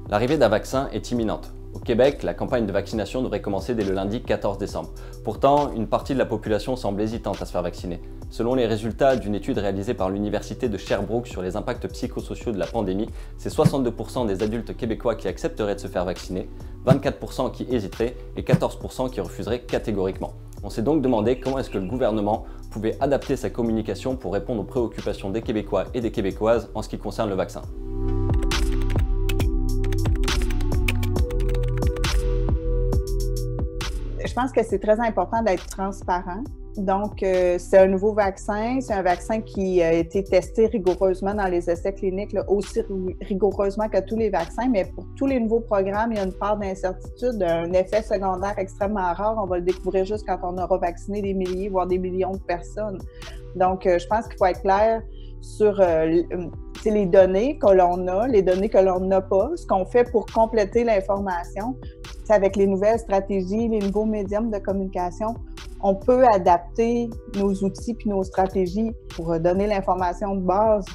L'arrivée d'un vaccin est imminente. Au Québec, la campagne de vaccination devrait commencer dès le lundi 14 décembre. Pourtant, une partie de la population semble hésitante à se faire vacciner. Selon les résultats d'une étude réalisée par l'Université de Sherbrooke sur les impacts psychosociaux de la pandémie, c'est 62% des adultes québécois qui accepteraient de se faire vacciner, 24% qui hésiteraient et 14% qui refuseraient catégoriquement. On s'est donc demandé comment est-ce que le gouvernement pouvait adapter sa communication pour répondre aux préoccupations des Québécois et des Québécoises en ce qui concerne le vaccin. Je pense que c'est très important d'être transparent. Donc, c'est un nouveau vaccin. C'est un vaccin qui a été testé rigoureusement dans les essais cliniques, là, aussi rigoureusement que tous les vaccins. Mais pour tous les nouveaux programmes, il y a une part d'incertitude, un effet secondaire extrêmement rare. On va le découvrir juste quand on aura vacciné des milliers, voire des millions de personnes. Donc, je pense qu'il faut être clair sur les données que l'on a, les données que l'on n'a pas, ce qu'on fait pour compléter l'information. C'est avec les nouvelles stratégies, les nouveaux médiums de communication, on peut adapter nos outils puis nos stratégies pour donner l'information de base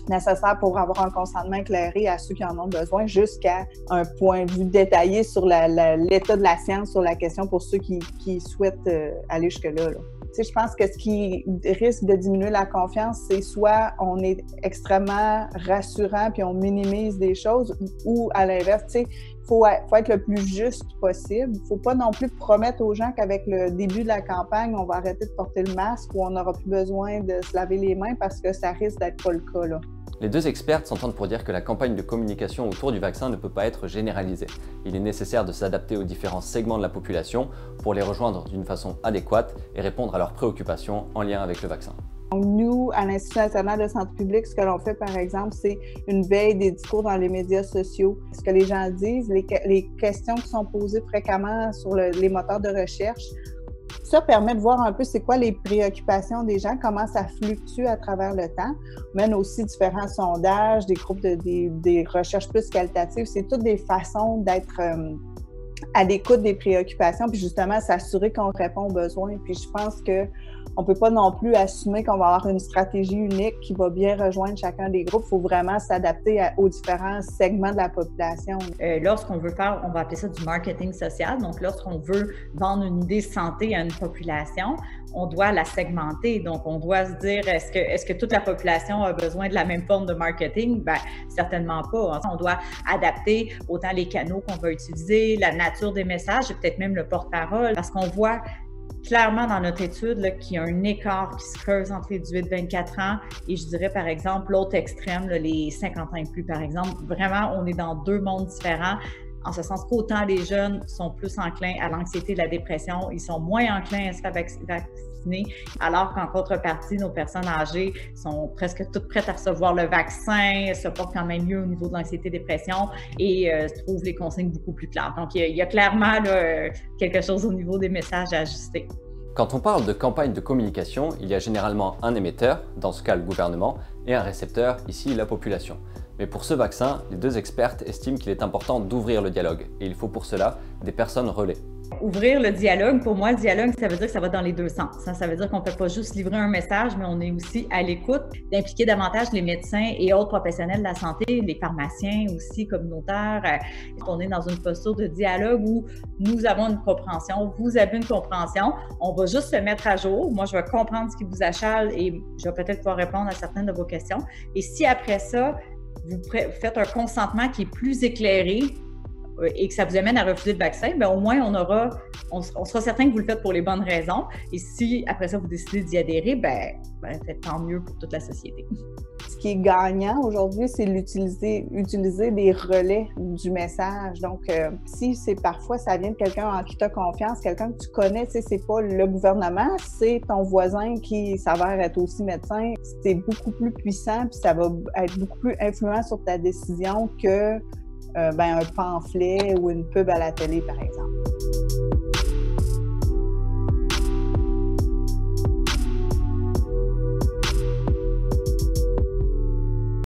nécessaire pour avoir un consentement éclairé à ceux qui en ont besoin, jusqu'à un point de vue détaillé sur l'état de la science sur la question pour ceux qui souhaitent aller jusque-là. Tu sais, je pense que ce qui risque de diminuer la confiance, c'est soit on est extrêmement rassurant puis on minimise des choses, ou à l'inverse, tu sais, faut être le plus juste possible. Il ne faut pas non plus promettre aux gens qu'avec le début de la campagne, on va arrêter de porter le masque ou on n'aura plus besoin de se laver les mains, parce que ça risque d'être pas le cas, là. Les deux experts s'entendent pour dire que la campagne de communication autour du vaccin ne peut pas être généralisée. Il est nécessaire de s'adapter aux différents segments de la population pour les rejoindre d'une façon adéquate et répondre à leurs préoccupations en lien avec le vaccin. Nous, à l'Institut national de santé publique, ce que l'on fait, par exemple, c'est une veille des discours dans les médias sociaux. Ce que les gens disent, les questions qui sont posées fréquemment sur les moteurs de recherche, ça permet de voir un peu c'est quoi les préoccupations des gens, comment ça fluctue à travers le temps. On mène aussi différents sondages, des groupes des recherches plus qualitatives. C'est toutes des façons d'être à l'écoute des préoccupations, puis justement s'assurer qu'on répond aux besoins. Puis je pense qu'on ne peut pas non plus assumer qu'on va avoir une stratégie unique qui va bien rejoindre chacun des groupes. Il faut vraiment s'adapter aux différents segments de la population. Lorsqu'on veut faire, on va appeler ça du marketing social. Donc, lorsqu'on veut vendre une idée santé à une population, on doit la segmenter. Donc, on doit se dire, est-ce que toute la population a besoin de la même forme de marketing? Bien, certainement pas. On doit adapter autant les canaux qu'on va utiliser, la nature des messages et peut-être même le porte-parole, parce qu'on voit clairement dans notre étude là, qu'il y a un écart qui se creuse entre les 18-24 ans et je dirais par exemple l'autre extrême, là, les 50 ans et plus par exemple. Vraiment, on est dans deux mondes différents, en ce sens qu'autant les jeunes sont plus enclins à l'anxiété et la dépression, ils sont moins enclins à se faire vacciner, alors qu'en contrepartie, nos personnes âgées sont presque toutes prêtes à recevoir le vaccin, se portent quand même mieux au niveau de l'anxiété et dépression et trouvent les consignes beaucoup plus claires. Donc, il y a clairement là, quelque chose au niveau des messages à ajuster. Quand on parle de campagne de communication, il y a généralement un émetteur, dans ce cas le gouvernement, et un récepteur, ici la population. Mais pour ce vaccin, les deux expertes estiment qu'il est important d'ouvrir le dialogue, et il faut pour cela des personnes relais. Ouvrir le dialogue, pour moi, le dialogue, ça veut dire que ça va dans les deux sens. Ça veut dire qu'on ne fait pas juste livrer un message, mais on est aussi à l'écoute, d'impliquer davantage les médecins et autres professionnels de la santé, les pharmaciens aussi communautaires. On est dans une posture de dialogue où nous avons une compréhension, vous avez une compréhension. On va juste se mettre à jour. Moi, je vais comprendre ce qui vous achale et je vais peut-être pouvoir répondre à certaines de vos questions. Et si après ça, vous faites un consentement qui est plus éclairé et que ça vous amène à refuser le vaccin, bien, au moins on sera certain que vous le faites pour les bonnes raisons. Et si après ça vous décidez d'y adhérer, ben faites tant mieux pour toute la société. Ce qui est gagnant aujourd'hui, c'est utiliser des relais du message. Donc, si c'est parfois ça vient de quelqu'un en qui tu as confiance, quelqu'un que tu connais, c'est pas le gouvernement, c'est ton voisin qui s'avère être aussi médecin, c'est beaucoup plus puissant puis ça va être beaucoup plus influent sur ta décision que un pamphlet ou une pub à la télé, par exemple.